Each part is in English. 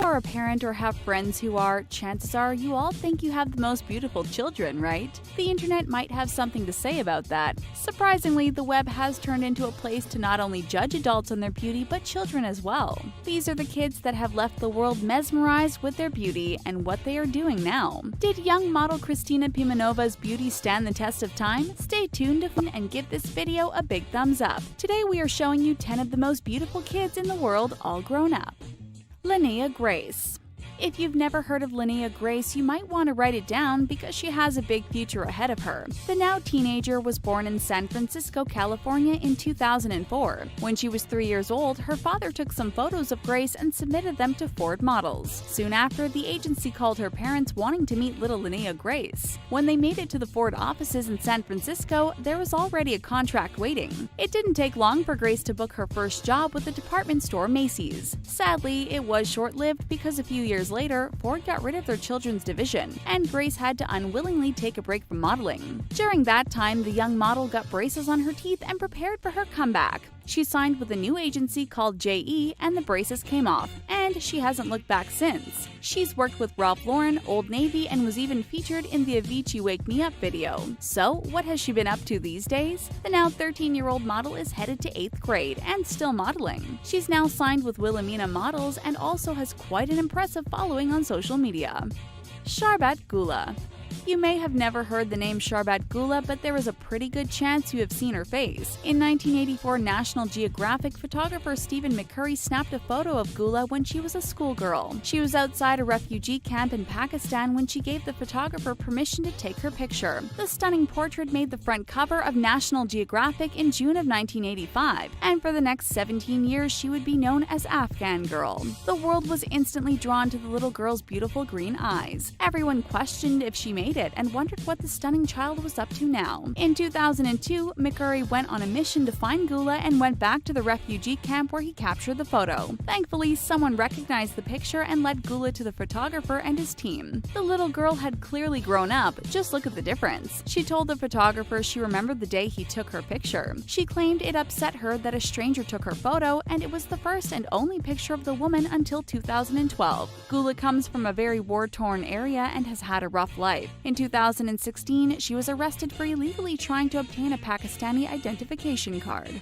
are a parent or have friends who are, chances are you all think you have the most beautiful children, right? The internet might have something to say about that. Surprisingly, the web has turned into a place to not only judge adults on their beauty, but children as well. These are the kids that have left the world mesmerized with their beauty and what they are doing now. Did young model Kristina Pimenova's beauty stand the test of time? Stay tuned to find and give this video a big thumbs up. Today we are showing you 10 of the most beautiful kids in the world all grown up. Linnea Grace. If you've never heard of Linnea Grace, you might want to write it down because she has a big future ahead of her. The now teenager was born in San Francisco, California in 2004. When she was 3 years old, her father took some photos of Grace and submitted them to Ford Models. Soon after, the agency called her parents wanting to meet little Linnea Grace. When they made it to the Ford offices in San Francisco, there was already a contract waiting. It didn't take long for Grace to book her first job with the department store Macy's. Sadly, it was short-lived because a few years later, Ford got rid of their children's division, and Grace had to unwillingly take a break from modeling. During that time, the young model got braces on her teeth and prepared for her comeback. She signed with a new agency called JE, and the braces came off, and she hasn't looked back since. She's worked with Ralph Lauren, Old Navy, and was even featured in the Avicii Wake Me Up video. So, what has she been up to these days? The now 13-year-old model is headed to 8th grade and still modeling. She's now signed with Wilhelmina Models and also has quite an impressive following on social media. Sharbat Gula. You may have never heard the name Sharbat Gula, but there is a pretty good chance you have seen her face. In 1984, National Geographic photographer Stephen McCurry snapped a photo of Gula when she was a schoolgirl. She was outside a refugee camp in Pakistan when she gave the photographer permission to take her picture. The stunning portrait made the front cover of National Geographic in June of 1985, and for the next 17 years she would be known as Afghan Girl. The world was instantly drawn to the little girl's beautiful green eyes. Everyone questioned if she made it and wondered what the stunning child was up to now. In 2002, McCurry went on a mission to find Gula and went back to the refugee camp where he captured the photo. Thankfully, someone recognized the picture and led Gula to the photographer and his team. The little girl had clearly grown up, just look at the difference. She told the photographer she remembered the day he took her picture. She claimed it upset her that a stranger took her photo, and it was the first and only picture of the woman until 2012. Gula comes from a very war-torn area and has had a rough life. In 2016, she was arrested for illegally trying to obtain a Pakistani identification card.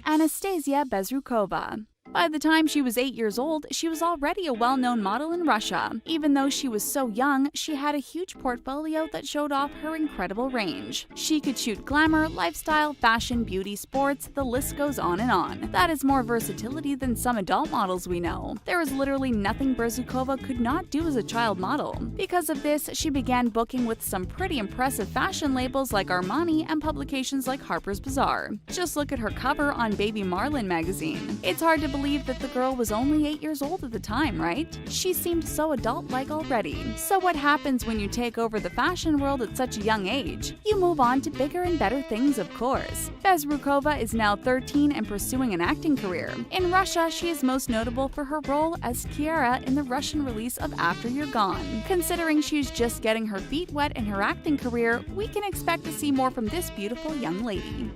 Anastasia Bezrukova. By the time she was 8 years old, she was already a well-known model in Russia. Even though she was so young, she had a huge portfolio that showed off her incredible range. She could shoot glamour, lifestyle, fashion, beauty, sports, the list goes on and on. That is more versatility than some adult models we know. There is literally nothing Bezrukova could not do as a child model. Because of this, she began booking with some pretty impressive fashion labels like Armani and publications like Harper's Bazaar. Just look at her cover on Baby Marlin magazine. It's hard to believe that the girl was only 8 years old at the time, right? She seemed so adult-like already. So what happens when you take over the fashion world at such a young age? You move on to bigger and better things, of course. Bezrukova is now 13 and pursuing an acting career. In Russia, she is most notable for her role as Kiara in the Russian release of After You're Gone. Considering she's just getting her feet wet in her acting career, we can expect to see more from this beautiful young lady.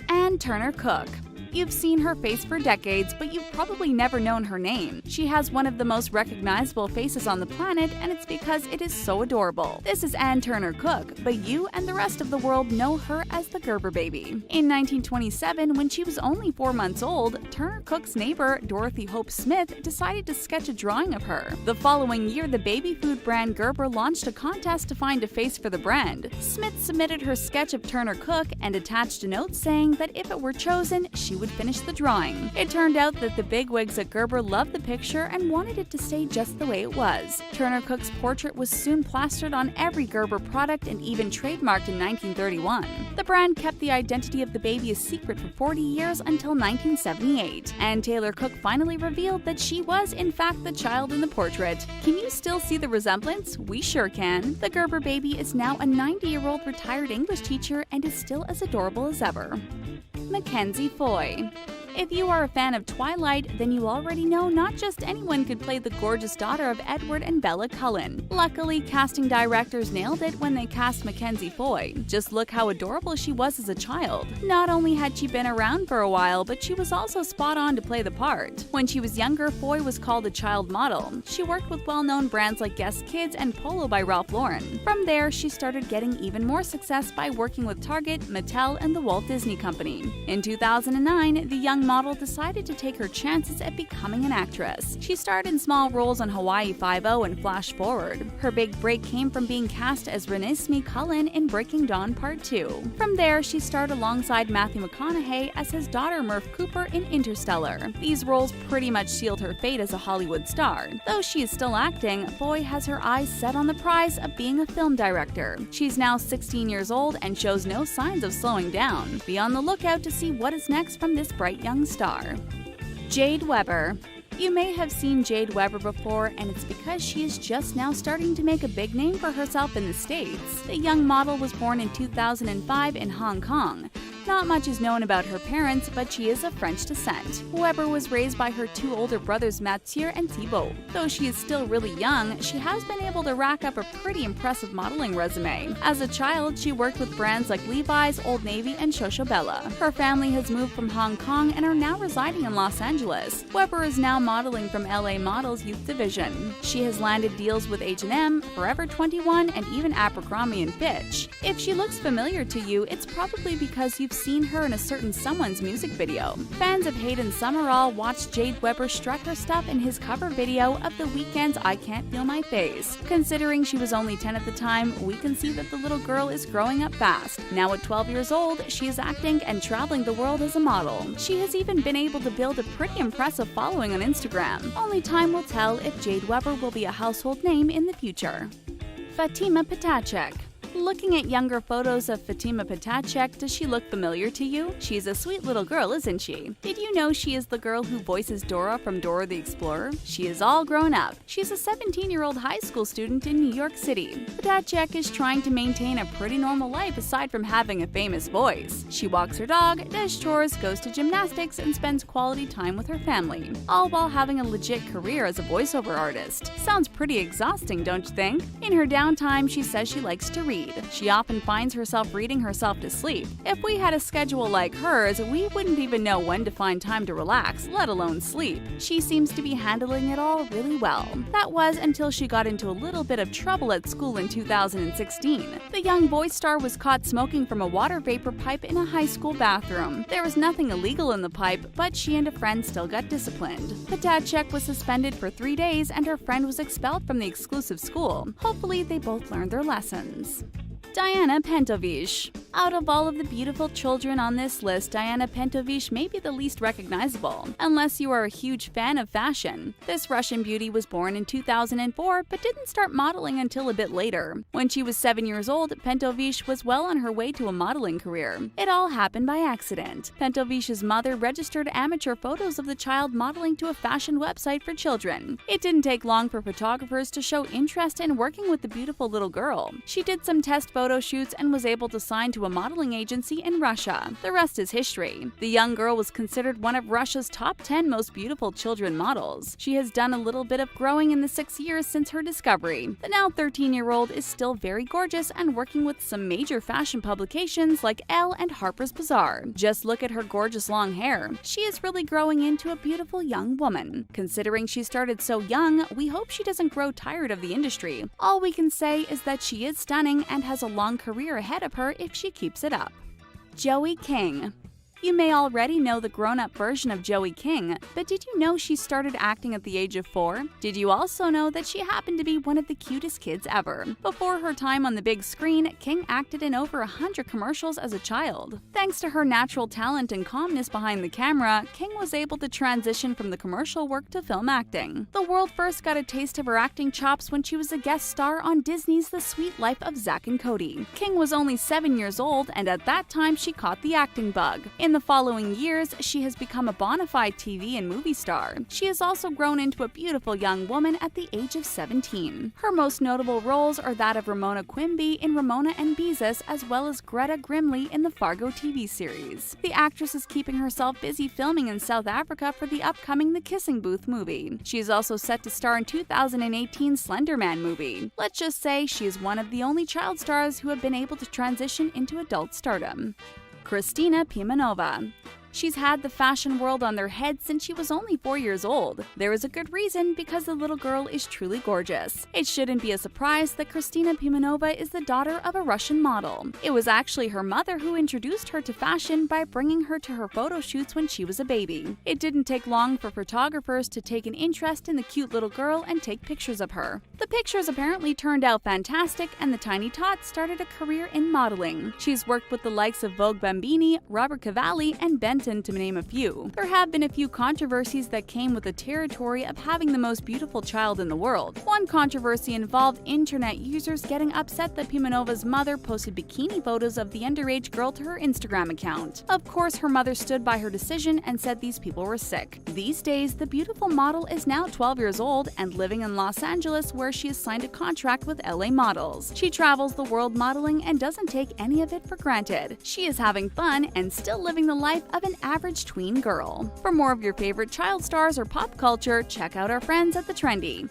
Ann Turner Cook. You've seen her face for decades, but you've probably never known her name. She has one of the most recognizable faces on the planet, and it's because it is so adorable. This is Ann Turner Cook, but you and the rest of the world know her as the Gerber baby. In 1927, when she was only 4 months old, Turner Cook's neighbor, Dorothy Hope Smith, decided to sketch a drawing of her. The following year, the baby food brand Gerber launched a contest to find a face for the brand. Smith submitted her sketch of Turner Cook and attached a note saying that if it were chosen, she would finish the drawing. It turned out that the bigwigs at Gerber loved the picture and wanted it to stay just the way it was. Turner Cook's portrait was soon plastered on every Gerber product and even trademarked in 1931. The brand kept the identity of the baby a secret for 40 years until 1978, and Taylor Cook finally revealed that she was in fact the child in the portrait. Can you still see the resemblance? We sure can. The Gerber baby is now a 90-year-old retired English teacher and is still as adorable as ever. Mackenzie Foy. If you are a fan of Twilight, then you already know not just anyone could play the gorgeous daughter of Edward and Bella Cullen. Luckily, casting directors nailed it when they cast Mackenzie Foy. Just look how adorable she was as a child. Not only had she been around for a while, but she was also spot on to play the part. When she was younger, Foy was called a child model. She worked with well-known brands like Guess Kids and Polo by Ralph Lauren. From there, she started getting even more success by working with Target, Mattel, and the Walt Disney Company. In 2009, the young model decided to take her chances at becoming an actress. She starred in small roles on Hawaii Five-0 and Flash Forward. Her big break came from being cast as Renesmee Cullen in Breaking Dawn Part 2. From there, she starred alongside Matthew McConaughey as his daughter Murph Cooper in Interstellar. These roles pretty much sealed her fate as a Hollywood star. Though she is still acting, Foy has her eyes set on the prize of being a film director. She's now 16 years old and shows no signs of slowing down. Be on the lookout to see what is next from this bright young star. Jade Weber. You may have seen Jade Weber before, and it's because she is just now starting to make a big name for herself in the States. The young model was born in 2005 in Hong Kong. Not much is known about her parents, but she is of French descent. Weber was raised by her two older brothers Mathieu and Thibault. Though she is still really young, she has been able to rack up a pretty impressive modeling resume. As a child, she worked with brands like Levi's, Old Navy, and Xoxobella. Her family has moved from Hong Kong and are now residing in Los Angeles. Weber is now modeling from LA Models Youth Division. She has landed deals with H&M, Forever 21, and even Abercrombie & Fitch. If she looks familiar to you, it's probably because you've seen her in a certain someone's music video. Fans of Hayden Summerall watched Jade Weber strut her stuff in his cover video of The Weeknd's I Can't Feel My Face. Considering she was only 10 at the time, we can see that the little girl is growing up fast. Now at 12 years old, she is acting and traveling the world as a model. She has even been able to build a pretty impressive following on Instagram. Only time will tell if Jade Weber will be a household name in the future. Fatima Patacek. Looking at younger photos of Fatima Patacek, does she look familiar to you? She's a sweet little girl, isn't she? Did you know she is the girl who voices Dora from Dora the Explorer? She is all grown up. She's a 17-year-old high school student in New York City. Patacek is trying to maintain a pretty normal life aside from having a famous voice. She walks her dog, does chores, goes to gymnastics, and spends quality time with her family, all while having a legit career as a voiceover artist. Sounds pretty exhausting, don't you think? In her downtime, she says she likes to read. She often finds herself reading herself to sleep. If we had a schedule like hers, we wouldn't even know when to find time to relax, let alone sleep. She seems to be handling it all really well. That was until she got into a little bit of trouble at school in 2016. The young voice star was caught smoking from a water vapor pipe in a high school bathroom. There was nothing illegal in the pipe, but she and a friend still got disciplined. Patacek was suspended for 3 days and her friend was expelled from the exclusive school. Hopefully they both learned their lessons. Diana Pentovish. Out of all of the beautiful children on this list, Diana Pentovish may be the least recognizable, unless you are a huge fan of fashion. This Russian beauty was born in 2004, but didn't start modeling until a bit later. When she was 7 years old, Pentovish was well on her way to a modeling career. It all happened by accident. Pentovish's mother registered amateur photos of the child modeling to a fashion website for children. It didn't take long for photographers to show interest in working with the beautiful little girl. She did some test photo shoots and was able to sign to a modeling agency in Russia. The rest is history. The young girl was considered one of Russia's top 10 most beautiful children models. She has done a little bit of growing in the 6 years since her discovery. The now 13-year-old is still very gorgeous and working with some major fashion publications like Elle and Harper's Bazaar. Just look at her gorgeous long hair. She is really growing into a beautiful young woman. Considering she started so young, we hope she doesn't grow tired of the industry. All we can say is that she is stunning and has a long career ahead of her if she keeps it up. Joey King. You may already know the grown-up version of Joey King, but did you know she started acting at the age of 4? Did you also know that she happened to be one of the cutest kids ever? Before her time on the big screen, King acted in over 100 commercials as a child. Thanks to her natural talent and calmness behind the camera, King was able to transition from the commercial work to film acting. The world first got a taste of her acting chops when she was a guest star on Disney's The Sweet Life of Zack and Cody. King was only 7 years old, and at that time she caught the acting bug. In the following years, she has become a bona fide TV and movie star. She has also grown into a beautiful young woman at the age of 17. Her most notable roles are that of Ramona Quimby in Ramona and Beezus, as well as Greta Grimley in the Fargo TV series. The actress is keeping herself busy filming in South Africa for the upcoming The Kissing Booth movie. She is also set to star in 2018's Slender Man movie. Let's just say she is one of the only child stars who have been able to transition into adult stardom. Kristina Pimenova. She's had the fashion world on their head since she was only 4 years old. There is a good reason, because the little girl is truly gorgeous. It shouldn't be a surprise that Kristina Pimenova is the daughter of a Russian model. It was actually her mother who introduced her to fashion by bringing her to her photo shoots when she was a baby. It didn't take long for photographers to take an interest in the cute little girl and take pictures of her. The pictures apparently turned out fantastic, and the tiny tot started a career in modeling. She's worked with the likes of Vogue Bambini, Robert Cavalli, and Benton, to name a few. There have been a few controversies that came with the territory of having the most beautiful child in the world. One controversy involved internet users getting upset that Pimenova's mother posted bikini photos of the underage girl to her Instagram account. Of course, her mother stood by her decision and said these people were sick. These days, the beautiful model is now 12 years old and living in Los Angeles, where she has signed a contract with LA Models. She travels the world modeling and doesn't take any of it for granted. She is having fun and still living the life of an average tween girl. For more of your favorite child stars or pop culture, check out our friends at The Trendy.